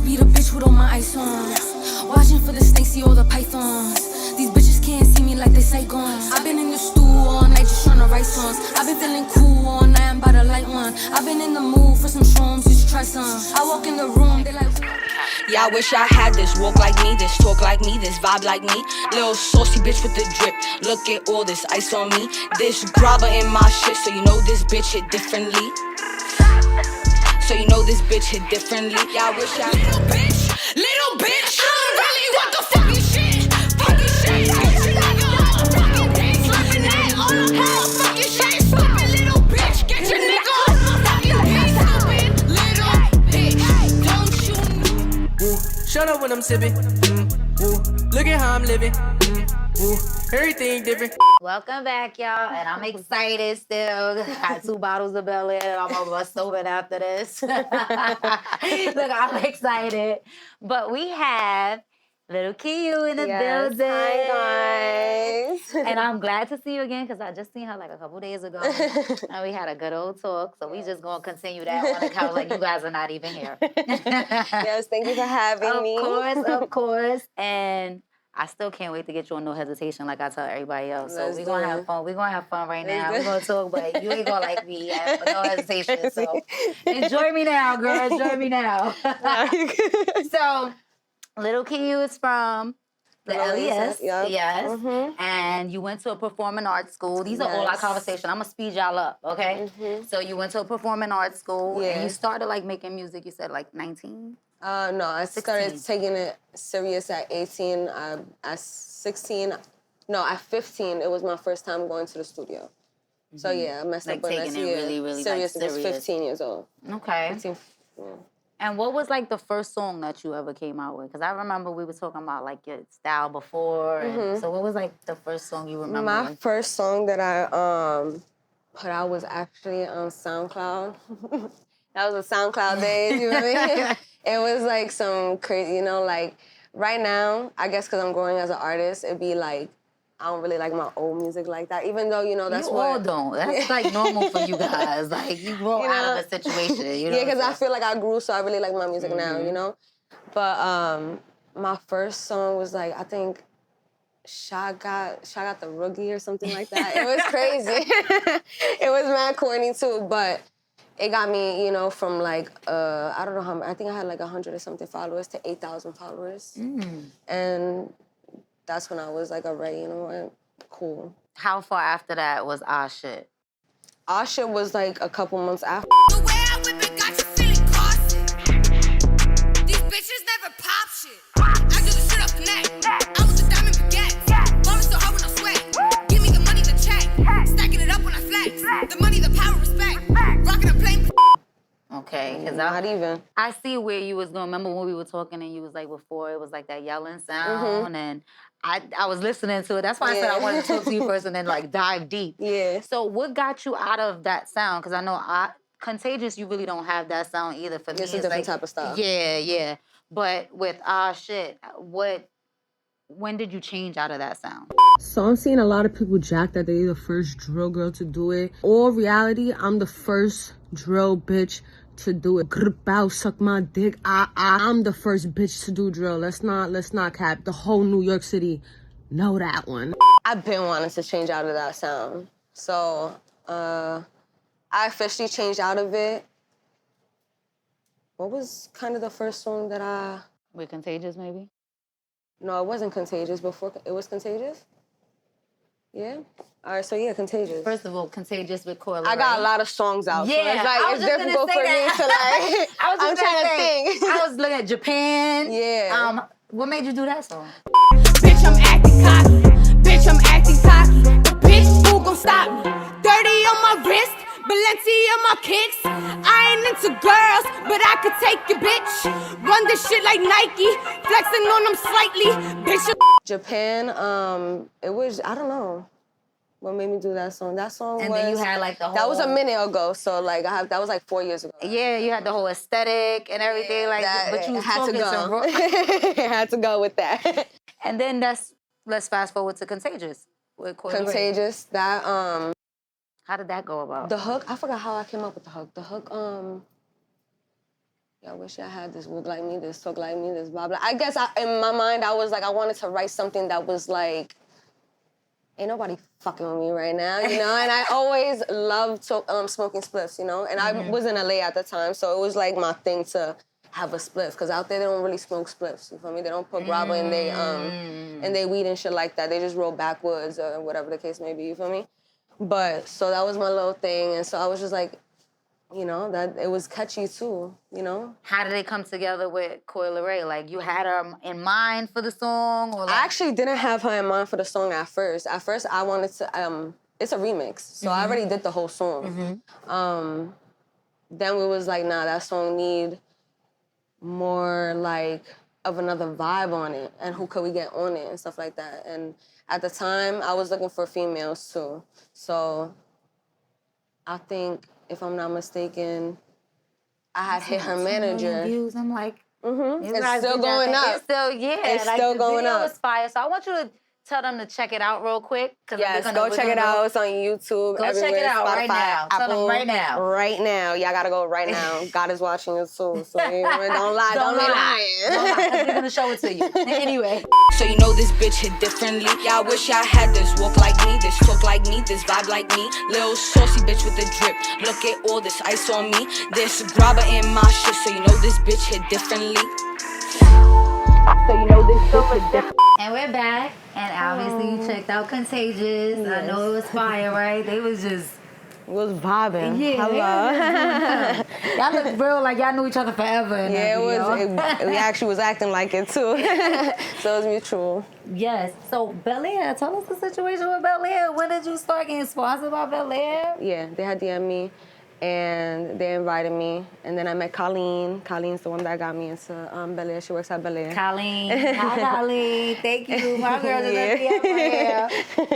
must be the bitch with all my ice on. Watching for the snakes, see all the pythons. These bitches can't see me like they Saigons. I've been in the stool all night just trying to write songs. I've been feeling cool all night, I'm about to light one. I've been in the mood for some shrooms, you should try some. I walk in the room, they like... Yeah, I wish I had this. Walk like me, this talk like me, this vibe like me. Little saucy bitch with the drip. Look at all this ice on me. This grabber in my shit, so you know this bitch hit differently. So you know this bitch hit differently. Yeah, I wish I... Little bitch, I'm really what the fucking shit. Fucking shit, fucking dick, slapping that on the hell. Fucking shit, stupid little bitch. Get your nigga off my fucking dick, stupid little bitch. Don't you know? Shut up when I'm sipping. Look at how I'm living. Everything different. Welcome back, y'all. And I'm excited still. Got 2 bottles of Bel Air. I'm gonna bust open after this. Look, I'm excited. But we have little Keyu in the building. Hi, guys. And I'm glad to see you again because I just seen her like a couple days ago. And we had a good old talk. So we just gonna continue that on the couch like you guys are not even here. Yes, thank you for having me. Of course. And I still can't wait to get you on No Hesitation like I tell everybody else. So we're going to have fun. We're going to have fun right now. We're going to talk, but you ain't going to like me yet for No Hesitation. So enjoy me now, girl. Enjoy me now. So little Keyu is from the LES. Yep. Yes. Mm-hmm. And you went to a performing arts school. These are all our conversation. I'm going to speed y'all up, okay? Mm-hmm. So you went to a performing arts school and you started like making music, you said like 19? No, I started taking it serious at 18. At 16, no, at 15, it was my first time going to the studio. Mm-hmm. So yeah, I messed up on that year. Really serious. Like, it was 15 years old. Okay. 15, yeah. And what was like the first song that you ever came out with? Because I remember we were talking about like your style before. And so what was like the first song you remember? My first song that I put out was actually on SoundCloud. That was the SoundCloud days, you know what I mean? It was like some crazy, you know, like right now, I guess because I'm growing as an artist, it'd be like, I don't really like my old music like that, even though, you know, that's what... You all don't. That's like normal for you guys. Like, you grow out of a situation, you know? Yeah, because I feel like I grew, so I really like my music now, you know? But my first song was like, I think, Shot got the Roogie or something like that. It was crazy. It was mad corny too, but it got me, you know, from like, I don't know how, I think I had like 100 or something followers to 8,000 followers. And that's when I was like, all right, you know what, cool. How far after that was our shit? Our shit was like a couple months after. The way I whip it got you feeling cautious. These bitches never pop shit. I do the shit off the neck. I was a diamond baguette. Ballin' so hard with no sweat. Give me the money, the check. Stacking it up when I flex. The money, the power, respect. Rockin' a plane. Okay, because Not even. I see where you was going. Remember when we were talking and you was like before, it was like that yelling sound and I was listening to it. That's why I said I wanted to talk to you first and then like dive deep. Yeah. So what got you out of that sound? Because I know Contagious, you really don't have that sound either. For me, It's a different like, type of style. Yeah. But with our shit, when did you change out of that sound? So I'm seeing a lot of people jack that they're the first drill girl to do it. All reality, I'm the first drill bitch to do it. Bow, suck my dick. I'm the first bitch to do drill. Let's not cap. The whole New York City know that one. I've been wanting to change out of that sound. So I officially changed out of it. What was kind of the first song that I... With Contagious, maybe? No, it wasn't Contagious. Before it was Contagious? Yeah? All right, so yeah, Contagious. First of all, Contagious with Coil. I got a lot of songs out. Yeah, so it's like, it's difficult for me to like... I'm trying to think. I was looking at Japan. Yeah. What made you do that song? Bitch, I'm acting cocky. Bitch, I'm acting cocky. Bitch, who gon' stop me? 30 on my wrist, Balenci on my kicks. I ain't into girls, but I could take your bitch. Run this shit like Nike, flexing on them slightly. Bitch, Japan, it was, I don't know what made me do that song. That song and was... then you had like the whole... That was a minute ago, so like that was like 4 years ago. Yeah, you had the whole aesthetic and everything, like, but you was had to talking go. to... Had to go with that. And then let's fast forward to Contagious. With Coil Contagious, that, How did that go about? the hook, I forgot how I came up with the hook. The hook, I wish I had this, walk like me, this, talk like me, this, blah, blah. I guess in my mind, I was like, I wanted to write something that was like, ain't nobody fucking with me right now, you know? And I always loved smoking spliffs, you know? And I was in LA at the time, so it was like my thing to have a spliff, because out there they don't really smoke spliffs, you feel me? They don't put grabba in they weed and shit like that. They just roll backwoods or whatever the case may be, you feel me? But, so that was my little thing, and so I was just like, you know, that it was catchy too, you know? How did it come together with Coi Leray? Like, you had her in mind for the song? Or like... I actually didn't have her in mind for the song at first. At first, I wanted to, it's a remix, so I already did the whole song. Then we was like, nah, that song need more, like, of another vibe on it, and who could we get on it, and stuff like that. And at the time, I was looking for females, too. So I think, if I'm not mistaken, I had hit her manager. Views. I'm like, It's still going up. It's still, yeah. It's still going up. The video is fire. So I want you to tell them to check it out real quick. Yes, go check it out. It's on YouTube. Go check it out right now. Tell them right now. Right now. Y'all gotta go right now. God is watching us too. So don't lie. Don't be lying. We're gonna show it to you. Anyway. So you know this bitch hit differently. Yeah, I wish I had this walk like me, this talk like me, this vibe like me. Little saucy bitch with the drip. Look at all this ice on me. This grabber in my shit. So you know this bitch hit differently. So you know this bitch hit differently. And we're back. And obviously you checked out Contagious. Yes. I know it was fire, right? They was just... It was vibing. Yeah. Hello. Y'all look real like y'all knew each other forever. Yeah, we actually was acting like it too. So it was mutual. Yes. So Bel Air, tell us the situation with Bel Air. When did you start getting sponsored by Bel Air? Yeah, they had DM'd me and they invited me. And then I met Colleen. Colleen's the one that got me into Bel Air. She works at Bel Air. Colleen. Hi, Colleen. Thank you. My girl is at the here.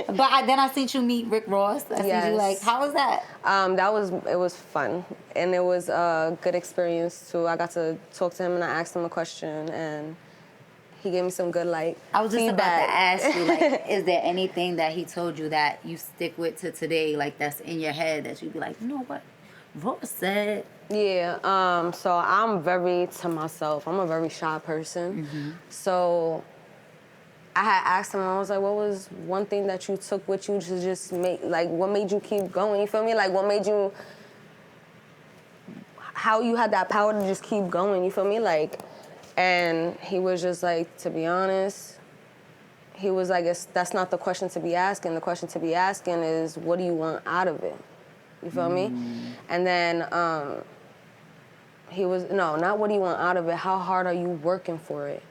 But then I seen you meet Rick Ross. I seen you like, how was that? It was fun. And it was a good experience too. I got to talk to him and I asked him a question and he gave me some good I was just feedback. about to ask you, like, is there anything that he told you that you stick with to today, like that's in your head that you'd be like, you know what? Ross said. Yeah, so I'm very to myself. I'm a very shy person. So I had asked him, I was like, what was one thing that you took with you to just make, like, what made you keep going? You feel me? Like, what made you, how you had that power to just keep going, you feel me? Like, and he was just like, to be honest, he was like, that's not the question to be asking. The question to be asking is, what do you want out of it? You feel me? And then he was, no, not what do you want out of it, how hard are you working for it?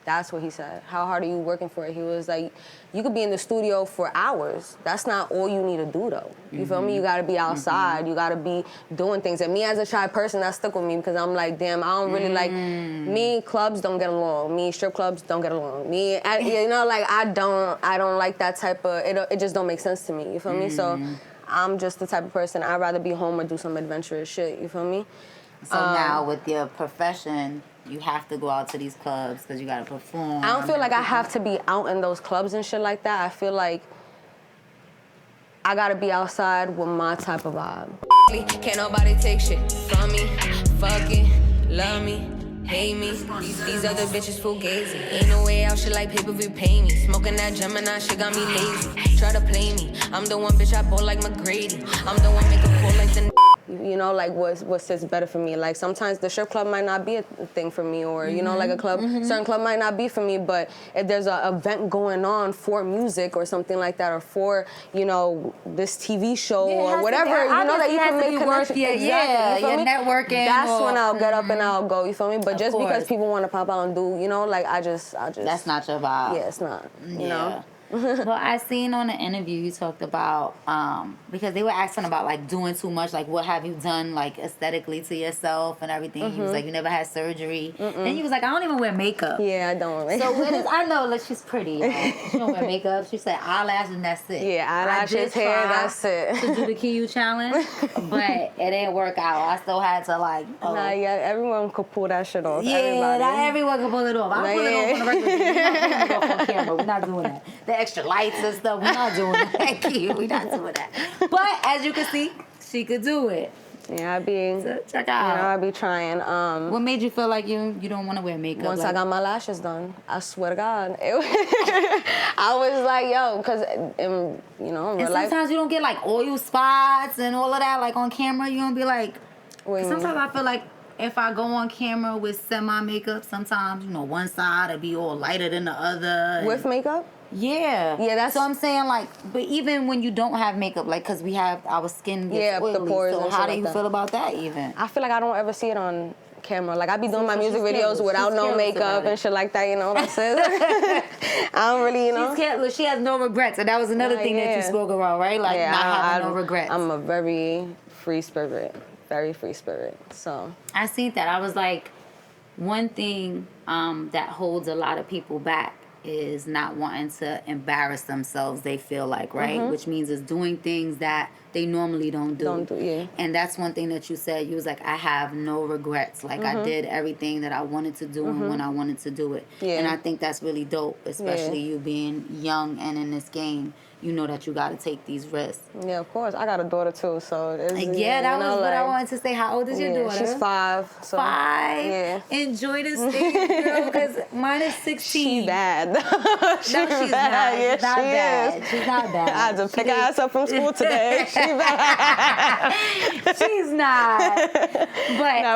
That's what he said. How hard are you working for it? He was like, you could be in the studio for hours. That's not all you need to do though. You feel me? You gotta be outside. You gotta be doing things. And me as a shy person, that stuck with me because I'm like, damn, I don't really like, me, clubs don't get along. Me, strip clubs don't get along. Me, you know, like I don't like that type of, it just don't make sense to me. You feel me? So I'm just the type of person, I'd rather be home or do some adventurous shit. You feel me? So now with your profession, you have to go out to these clubs because you got to perform. I don't feel like I have to be out in those clubs and shit like that. I feel like I got to be outside with my type of vibe. Can't nobody take shit from me. Fucking love me, hate me. These other bitches fugazi. Ain't no way out shit like pay-per-view pay me. Smoking that Gemini shit got me lazy. Try to play me. I'm the one bitch I bought like McGrady. I'm the one make a pull like the You know, like what sits better for me. Like sometimes the strip club might not be a thing for me, or you know, like a club, certain club might not be for me. But if there's an event going on for music or something like that, or for this TV show or whatever, that you can make connections. Yeah, you're networking. That's when I'll get up and I'll go. You feel me? But just because people want to pop out and do, like I just. That's not your vibe. Yeah, it's not. You know. Well, I seen on the interview you talked about because they were asking about like doing too much, like what have you done like aesthetically to yourself and everything. He was like, you never had surgery. Then he was like, I don't even wear makeup. Yeah, I don't wear makeup. So I know, like she's pretty. Y'all. She don't wear makeup. She said eyelashes and that's it. Yeah, eyelashes, hair, that's it. To do the Keyu challenge, but it didn't work out. I still had to like. Nah, yeah, everyone could pull that shit off. Yeah, not everyone can pull it off. I'm pulling it off on the regular. We're not pulling it off on camera. We're not doing that. The extra lights and stuff, we're not doing that. We're not doing that. But as you can see, she could do it. Yeah, I be. So check You know, out. I be trying. What made you feel like you don't want to wear makeup? Once like, I got my lashes done, I swear to God, I was like, yo, because, in and real life. sometimes you don't get like oil spots and all of that. Like on camera, you don't be like. Sometimes I feel like if I go on camera with semi makeup, sometimes one side will be all lighter than the other. With makeup? Yeah. Yeah, that's. So I'm saying like, but even when you don't have makeup, like, cause we have our skin gets oily. The pores. So and how shit do like you that. feel about that even? I feel like I don't ever see it on camera. Like I be doing my music she's videos careless. without She's no careless makeup about it. and shit like that. That's it. I don't really, She's careless. She has no regrets, and that was another thing that you spoke about, right? Like not having no regrets. I'm a very free spirit. Very free spirit. So I seen that. I was like, one thing that holds a lot of people back is not wanting to embarrass themselves, they feel like, right? Mm-hmm. Which means it's doing things that they normally don't do. Yeah. And that's one thing that you said. You was like, I have no regrets. Like, I did everything that I wanted to do and when I wanted to do it. Yeah. And I think that's really dope, especially you being young and in this game. You know that you got to take these risks. Yeah, of course. I got a daughter too, so it's, that was what I wanted to say. How old is your daughter? She's 5. So, 5. Yeah. Enjoy this stage, girl, because mine is 16. She's bad. No, she's not. Yeah, She's not bad. She's not bad. I had to pick her ass up from school today. She's bad. She's not.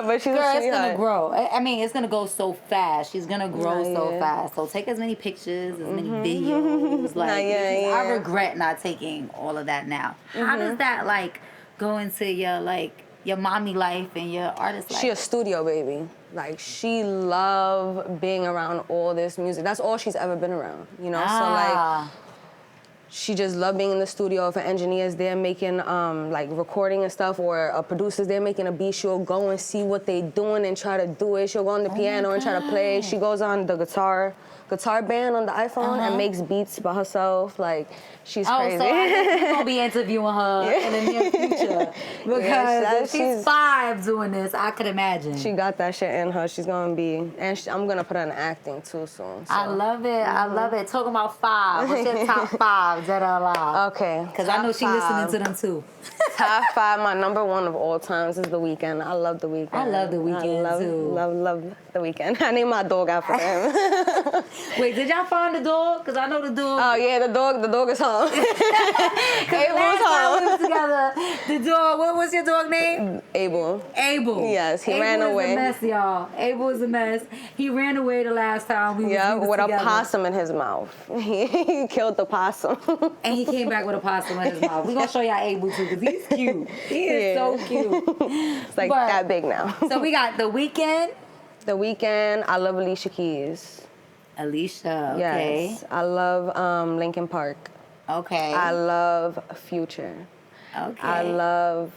But she's girl, a it's gonna grow. I mean, it's gonna go so fast. She's gonna grow so fast. So take as many pictures, as many videos. Like I regret not taking all of that now. How does that like go into your mommy life and your artist life? She a studio baby. Like she love being around all this music. That's all she's ever been around. So like she just love being in the studio. If an engineer's there making like recording and stuff, or a producer's there making a beat, she'll go and see what they doing and try to do it. She'll go on the piano and try to play. She goes on the guitar band on the iPhone and makes beats by herself. Like she's crazy. So I think we're gonna be interviewing her in the near future because if she's 5 doing this, I could imagine. She got that shit in her. She's gonna be, and I'm gonna put her in acting too soon. So. I love it. I love it. Talking about 5. What's your top 5 that are alive? Okay. Because I know she listening to them too. Top 5. My number 1 of all times is The Weeknd. I love The Weeknd. I love The Weeknd too. Love The Weeknd. I named my dog after him. Wait, did y'all find the dog? Because I know the dog. Oh yeah, the dog is home. Abel's home. We was together. The dog. What was your dog name? Abel. Yes, he ran away. Abel is a mess, y'all. Abel is a mess. He ran away the last time we was with together. a possum in his mouth. He killed the possum. And he came back with a possum in his mouth. We're going to show y'all Abel too because he's cute. He is so cute. It's like that big now. So we got The Weeknd. The Weeknd. I love Alicia Keys. Alicia, okay. Yes. I love Linkin Park. Okay. I love Future. Okay. I love,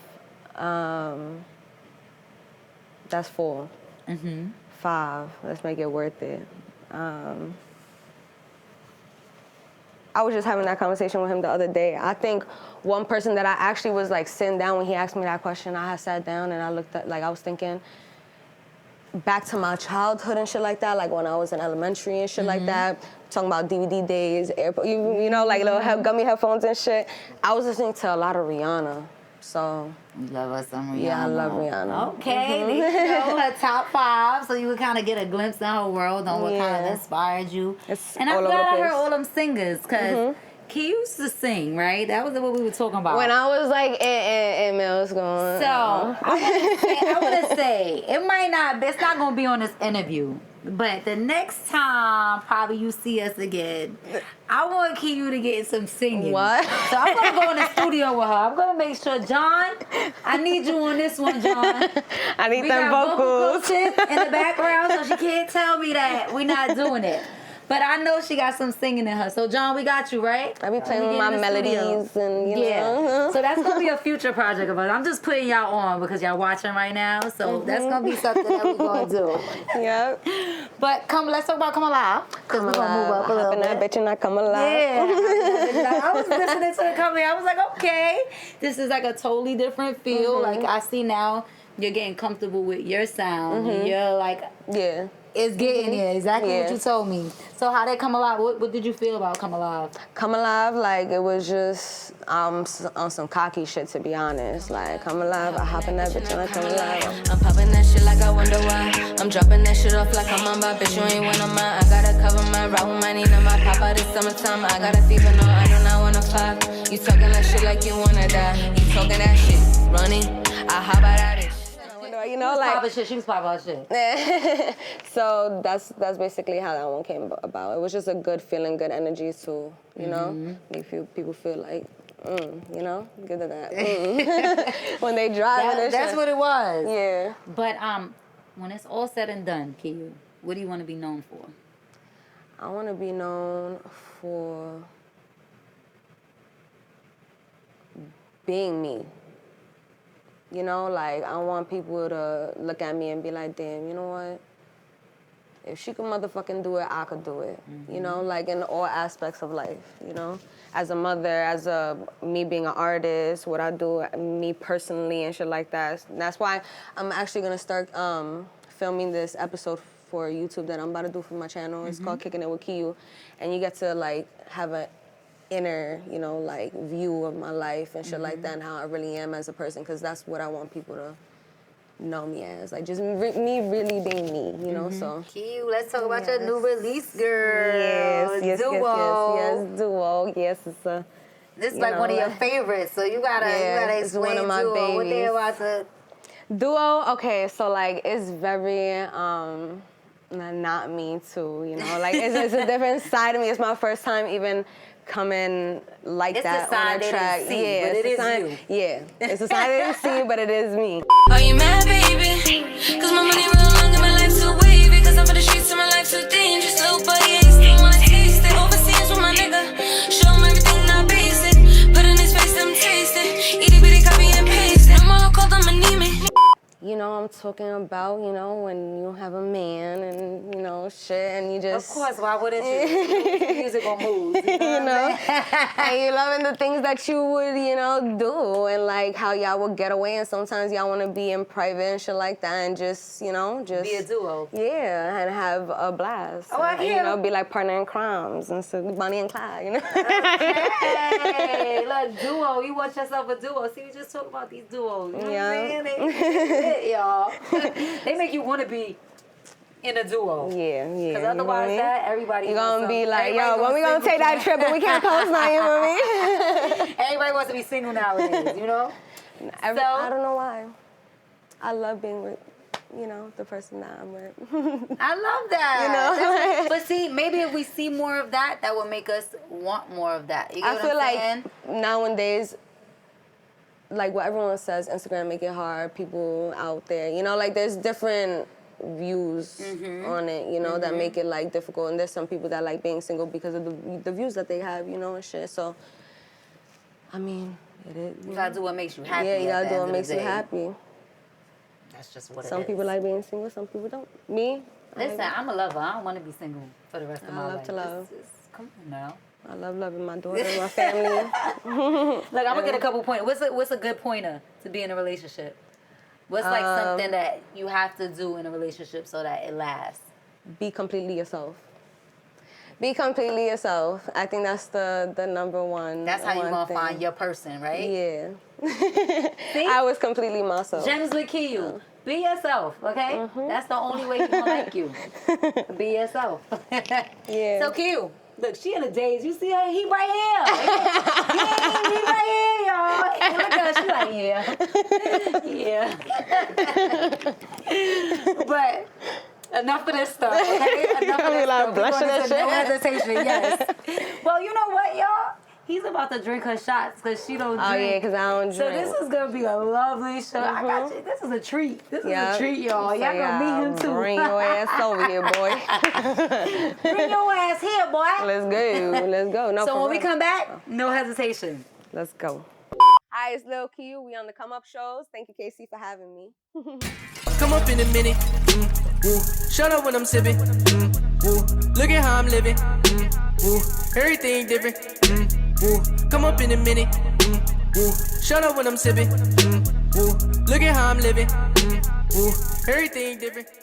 that's 4. 5, let's make it worth it. I was just having that conversation with him the other day. I think one person that I actually was like sitting down when he asked me that question, I had sat down and I looked at, like I was thinking back to my childhood and shit like that, like when I was in elementary and shit like that, talking about DVD days, like little gummy headphones and shit. I was listening to a lot of Rihanna, so. You love us some Rihanna. Yeah, I love Rihanna. Okay, there you go, her top 5, so you would kind of get a glimpse in her world on what kind of inspired you. And I'm glad I heard all them singers, because Keyu used to sing, right? That was what we were talking about. When I was like in middle school. So, I want to say, it's not going to be on this interview, but the next time probably you see us again, I want Keyu to get some singing. What? So I'm going to go in the studio with her. I'm going to make sure, John, I need you on this one, John. I need we them got vocals. in the background, so she can't tell me that we're not doing it. But I know she got some singing in her. So, John, we got you, right? I be playing with my melodies and, you know. So that's going to be a future project of us. I'm just putting y'all on because y'all watching right now. So that's going to be something that we're going to do. Yep. But let's talk about Come Alive. Because we're going to move up a little bit. I bet you not Come Alive. Yeah. I was listening to the company. I was like, okay, this is like a totally different feel. Like I see now you're getting comfortable with your sound, and you're like, Yeah. it's getting there. Exactly what Yeah. you told me. So how did Come Alive? What did you feel about Come Alive? Come Alive, like, it was just on some cocky shit, to be honest. Like, Come Alive, I hop in that bitch and I come alive. I'm popping that shit like I wonder why. I'm dropping that shit off like I'm on my bitch. You ain't one of mine. I gotta cover my route with my Nina. My papa this summertime. I got a fever, no, I do not wanna fight. You talking that shit like you wanna die. You talking that shit, running. I hop out of this. You know, like, She was popping shit. so that's basically how that one came about. It was just a good feeling, good energy too, you know? Make people feel like, you know, good at that. When they drive That's what it was. Yeah. But when it's all said and done, Keyu, what do you want to be known for? I want to be known for being me. You know, like, I want people to look at me and be like, damn, you know what? If she could motherfucking do it, I could do it. You know, like, in all aspects of life, you know? As a mother, me being an artist, what I do, me personally and shit like that. And that's why I'm actually going to start filming this episode for YouTube that I'm about to do for my channel. It's called Kicking It With Keyu. And you get to, like, have an inner, you know, like, view of my life and shit like that, and how I really am as a person, because that's what I want people to know me as, like, just me really being me, you know. So Keyu, let's talk about your new release, girl. yes, Duo. yes, Duo. Yes, it's a. This is like one of your favorites, so you gotta it's explain one of my Duo. babies. What they about to. Duo, okay, so, like, it's very not me too, you know, like, it's a different side of me. It's my first time even coming like It's that the side on a they track. didn't see, Yeah, but it's it is the side, you. Yeah, it's a side they didn't see, but it is me. Are you mad, baby? Cause my money real long and my life too wavy. Cause I'm for the streets and my life too dangerous. Little boy, yeah, he still wanna taste it. Overseas with my nigga. Show him everything, not basic. Put in his face, them taste it. Itty bitty copy and paste it. I'm all called, I'm anemic. You know, I'm talking about, you know, when you have a man and, you know, shit, and you just... Of course, why wouldn't you? Music on moves. You know? And you loving the things that you would, you know, do, and, like, how y'all would get away, and sometimes y'all want to be in private and shit like that, and just, you know, just... Be a duo. Yeah, and have a blast. Oh, I and, hear. you know, be like partner in crimes, and so Bonnie and Clyde, you know? Hey, look, duo. You want yourself a duo. See, we just talk about these duos. You know what I'm saying? Y'all. They make you want to be in a duo. Yeah. Because otherwise, everybody. You're gonna be like, everybody yo, when we gonna take that trip, but we can't post now, you know what I mean? Everybody wants to be single nowadays, you know? I don't know why. I love being with, you know, the person that I'm with. I love that. You know? But see, maybe if we see more of that, that will make us want more of that. You get I what feel I'm saying? like nowadays, like what everyone says, Instagram make it hard, people out there, you know, like there's different views on it, you know, that make it like difficult. And there's some people that like being single because of the views that they have, you know, and shit. So, I mean, it is. You gotta do what makes you happy. Yeah, you gotta at the do end what of makes the you day. happy. That's just what it is. Some people like being single, some people don't. Me? Listen, I'm a lover. I don't want to be single for the rest of my life. I love to love. Come on now. I love loving my daughter, my family. Look, I'm gonna get a couple pointers. What's a good pointer to be in a relationship? What's like something that you have to do in a relationship so that it lasts? Be completely yourself. Be completely yourself. I think that's the number one. That's how you're gonna thing. find your person, right? Yeah. See? I was completely myself. Gems with Keyu. Be yourself, okay? That's the only way people like you. Be yourself. Yeah. So Keyu, look, she in a daze. You see her? He right here. He right here, y'all. Look at her. She like, yeah. But enough of this stuff, okay? Enough of this stuff. blushing and shit. No hesitation, yes. Well, you know what, y'all? He's about to drink her shots because she don't drink. Oh, yeah, because I don't drink. So this is going to be a lovely show. I got you. This is a treat. This is a treat, y'all. So, Y'all going to meet him, too. Bring your ass over here, boy. Bring your ass here, boy. Let's go. No, So for when we real. come back, no hesitation. Let's go. Hi, it's Lil Keyu. We on the Come Up shows. Thank you, Casey, for having me. Come up in a minute. Woo. Shut up when I'm sipping. Woo. Look at how I'm living. Woo. Everything different. Woo. Come up in a minute. Woo. Shut up when I'm sipping. Woo. Look at how I'm living. Everything different.